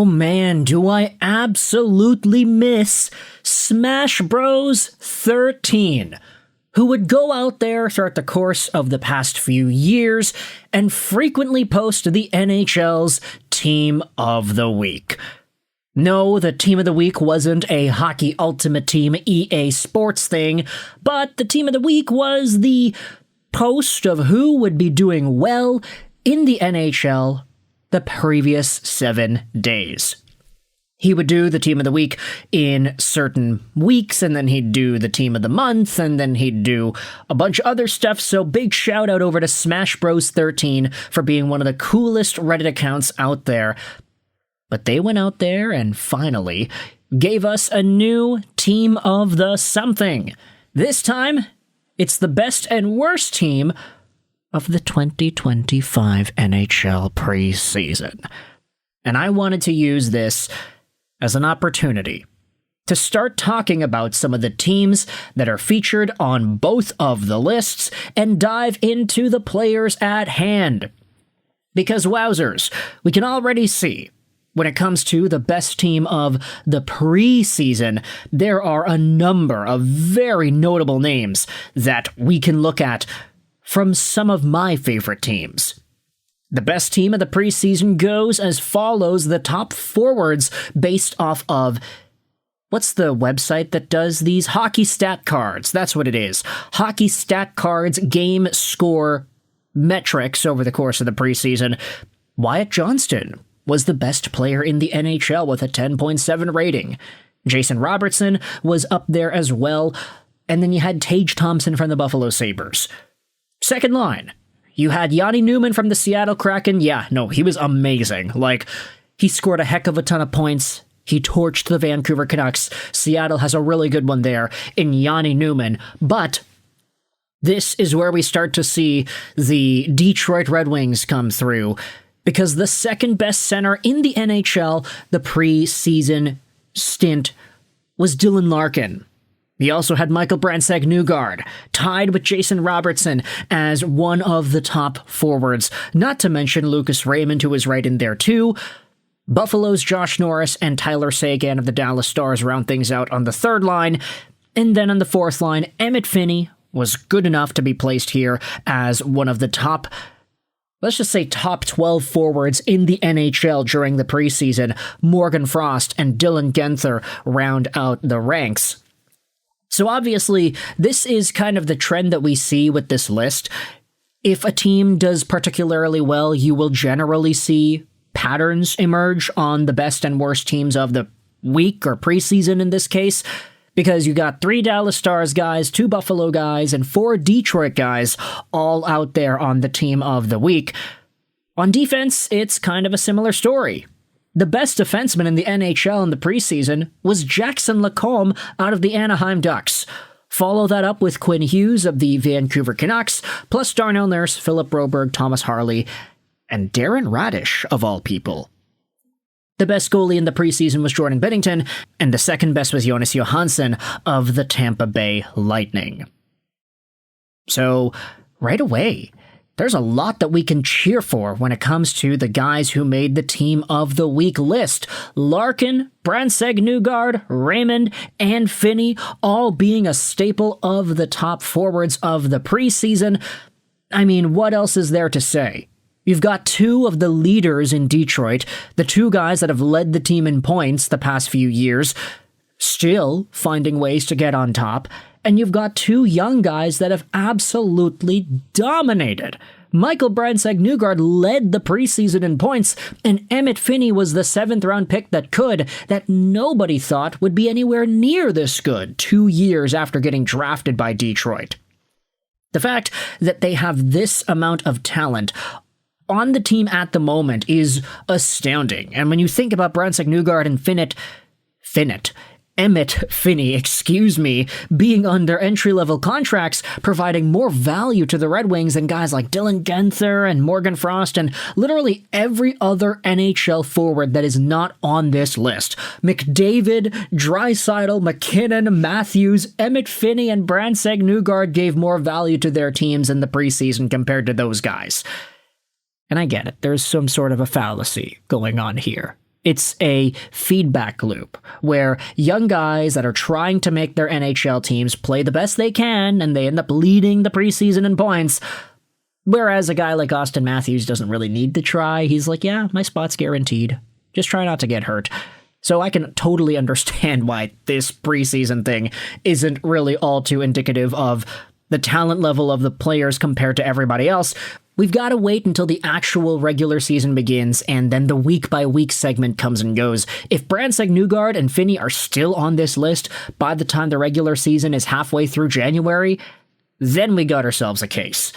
Oh man, do I absolutely miss Smash Bros 13, who would go out there throughout the course of the past few years and frequently post the NHL's Team of the Week. No, the Team of the Week wasn't a Hockey Ultimate Team EA Sports thing, but the Team of the Week was the post of who would be doing well in the NHL the previous 7 days. He would do the Team of the Week in certain weeks, and then he'd do the Team of the Month, and then he'd do a bunch of other stuff, so big shout out over to Smash Bros 13 for being one of the coolest Reddit accounts out there. But they went out there and finally gave us a new Team of the Something. This time, it's the best and worst team of the 2025 NHL preseason. And I wanted to use this as an opportunity to start talking about some of the teams that are featured on both of the lists and dive into the players at hand. Because wowzers, we can already see when it comes to the best team of the preseason, there are a number of very notable names that we can look at from some of my favorite teams. The best team of the preseason goes as follows: the top forwards based off of, what's the website that does these? Hockey Stat Cards. That's what it is. Hockey Stat Cards game score metrics over the course of the preseason. Wyatt Johnston was the best player in the NHL with a 10.7 rating. Jason Robertson was up there as well. And then you had Tage Thompson from the Buffalo Sabres. Second line, you had Yanni Newman from the Seattle Kraken. Yeah, no, he was amazing. Like, he scored a heck of a ton of points. He torched the Vancouver Canucks. Seattle has a really good one there in Yanni Newman. But this is where we start to see the Detroit Red Wings come through, because the second best center in the NHL the preseason stint was Dylan Larkin. He also had Michael Brandsegg-Nygard, tied with Jason Robertson as one of the top forwards, not to mention Lucas Raymond, who was right in there too. Buffalo's Josh Norris and Tyler Seguin of the Dallas Stars round things out on the third line, and then on the fourth line, Emmitt Finnie was good enough to be placed here as one of the top, let's just say top 12 forwards in the NHL during the preseason. Morgan Frost and Dylan Guenther round out the ranks. So obviously, this is kind of the trend that we see with this list. If a team does particularly well, you will generally see patterns emerge on the best and worst teams of the week, or preseason in this case, because you got 3 Dallas Stars guys, 2 Buffalo guys, and 4 Detroit guys all out there on the Team of the Week. On defense, it's kind of a similar story. The best defenseman in the NHL in the preseason was Jackson Lacombe out of the Anaheim Ducks. Follow that up with Quinn Hughes of the Vancouver Canucks, plus Darnell Nurse, Philip Broberg, Thomas Harley, and Darren Radish, of all people. The best goalie in the preseason was Jordan Binnington, and the second best was Jonas Johansson of the Tampa Bay Lightning. So, right away, there's a lot that we can cheer for when it comes to the guys who made the Team of the Week list. Larkin, Brandsegg-Nygard, Raymond, and Finnie all being a staple of the top forwards of the preseason. I mean, what else is there to say? You've got 2 of the leaders in Detroit, the 2 guys that have led the team in points the past few years, still finding ways to get on top, and you've got 2 young guys that have absolutely dominated. Michael Brandsegg-Nygard led the preseason in points, and Emmitt Finnie was the 7th-round pick that nobody thought would be anywhere near this good 2 years after getting drafted by Detroit. The fact that they have this amount of talent on the team at the moment is astounding. And when you think about Brandsegg-Nygard and Emmitt Finnie, being under entry-level contracts, providing more value to the Red Wings than guys like Dylan Guenther and Morgan Frost and literally every other NHL forward that is not on this list. McDavid, Draisaitl, McKinnon, Matthews, Emmitt Finnie, and Brandsegg-Nygard gave more value to their teams in the preseason compared to those guys. And I get it, there's some sort of a fallacy going on here. It's a feedback loop where young guys that are trying to make their NHL teams play the best they can, and they end up leading the preseason in points. Whereas a guy like Auston Matthews doesn't really need to try. He's like, yeah, my spot's guaranteed. Just try not to get hurt. So I can totally understand why this preseason thing isn't really all too indicative of the talent level of the players compared to everybody else. We've got to wait until the actual regular season begins, and then the week-by-week segment comes and goes. If Brandsegg-Nygard and Finnie are still on this list by the time the regular season is halfway through January, then we got ourselves a case.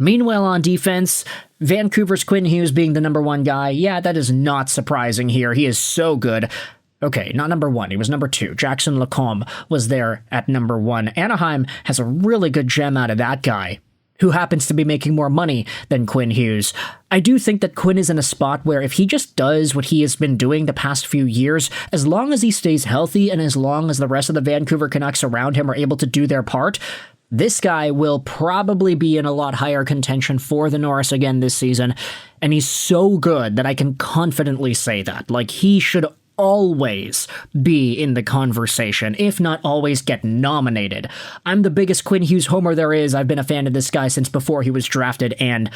Meanwhile, on defense, Vancouver's Quinn Hughes being the number one guy, yeah, that is not surprising here. He is so good. Okay, not number one, he was number two. Jackson Lacombe was there at number one. Anaheim has a really good gem out of that guy, who happens to be making more money than Quinn Hughes. I do think that Quinn is in a spot where if he just does what he has been doing the past few years, as long as he stays healthy and as long as the rest of the Vancouver Canucks around him are able to do their part, this guy will probably be in a lot higher contention for the Norris again this season, and he's so good that I can confidently say that. Like, he should always be in the conversation, if not always get nominated. I'm the biggest Quinn Hughes homer there is. I've been a fan of this guy since before he was drafted, and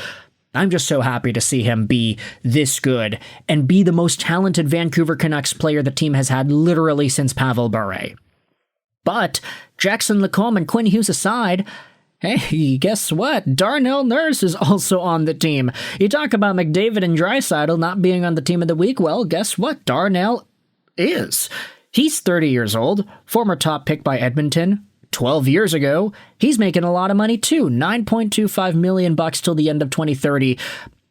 I'm just so happy to see him be this good and be the most talented Vancouver Canucks player the team has had literally since Pavel Bure. But Jackson Lacombe and Quinn Hughes aside, hey, guess what? Darnell Nurse is also on the team. You talk about McDavid and Draisaitl not being on the team of the week. Well, guess what? Darnell is. He's 30 years old, former top pick by Edmonton 12 years ago. He's making a lot of money too, $9.25 million till the end of 2030.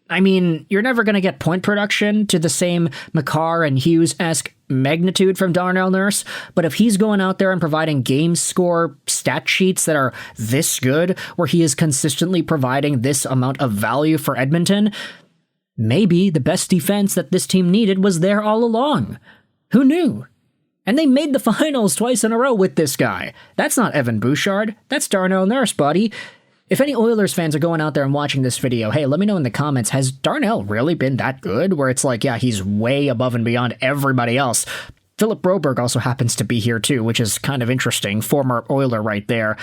I mean, you're never going to get point production to the same Makar and Hughes-esque magnitude from Darnell Nurse, but if he's going out there and providing game score stat sheets that are this good, where he is consistently providing this amount of value for Edmonton, maybe the best defense that this team needed was there all along. Who knew? And they made the finals twice in a row with this guy. That's not Evan Bouchard. That's Darnell Nurse, buddy. If any Oilers fans are going out there and watching this video, hey, let me know in the comments, has Darnell really been that good? Where it's like, yeah, he's way above and beyond everybody else. Philip Broberg also happens to be here too, which is kind of interesting. Former Oiler right there.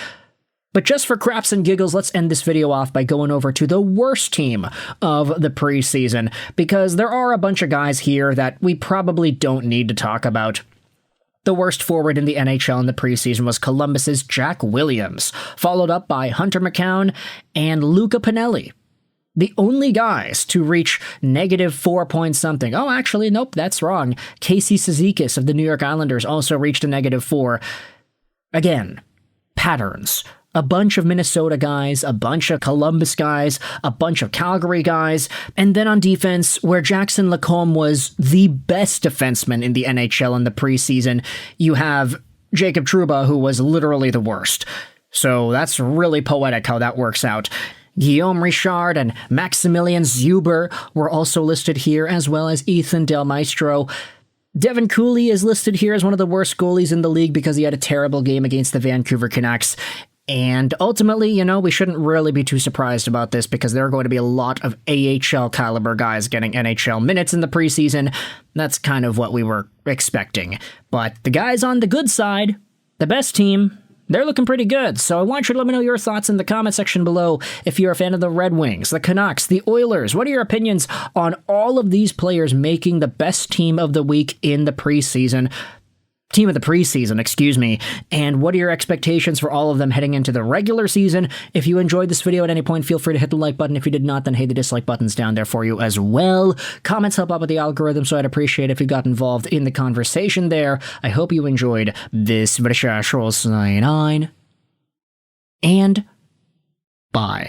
But just for craps and giggles, let's end this video off by going over to the worst team of the preseason, because there are a bunch of guys here that we probably don't need to talk about. The worst forward in the NHL in the preseason was Columbus's Jack Williams, followed up by Hunter McCown and Luca Pinelli. The only guys to reach -4 point something. Oh, actually, nope, that's wrong. Casey Cizikas of the New York Islanders also reached a -4. Again, patterns. A bunch of Minnesota guys, a bunch of Columbus guys, a bunch of Calgary guys, and then on defense, where Jackson Lacombe was the best defenseman in the NHL in the preseason, you have Jacob Trouba, who was literally the worst. So that's really poetic how that works out. Guillaume Richard and Maximilian Zuber were also listed here, as well as Ethan Del Maestro. Devin Cooley is listed here as one of the worst goalies in the league because he had a terrible game against the Vancouver Canucks. And ultimately, you know, we shouldn't really be too surprised about this because there are going to be a lot of AHL caliber guys getting NHL minutes in the preseason. That's kind of what we were expecting. But the guys on the good side, the best team, they're looking pretty good. So I want you to let me know your thoughts in the comment section below. If you're a fan of the Red Wings, the Canucks, the Oilers, what are your opinions on all of these players making the best team of the week in the preseason? Team of the preseason, excuse me, and what are your expectations for all of them heading into the regular season? If you enjoyed this video at any point, feel free to hit the like button. If you did not, then hey, the dislike button's down there for you as well. Comments help out with the algorithm, so I'd appreciate if you got involved in the conversation there. I hope you enjoyed this video, and bye.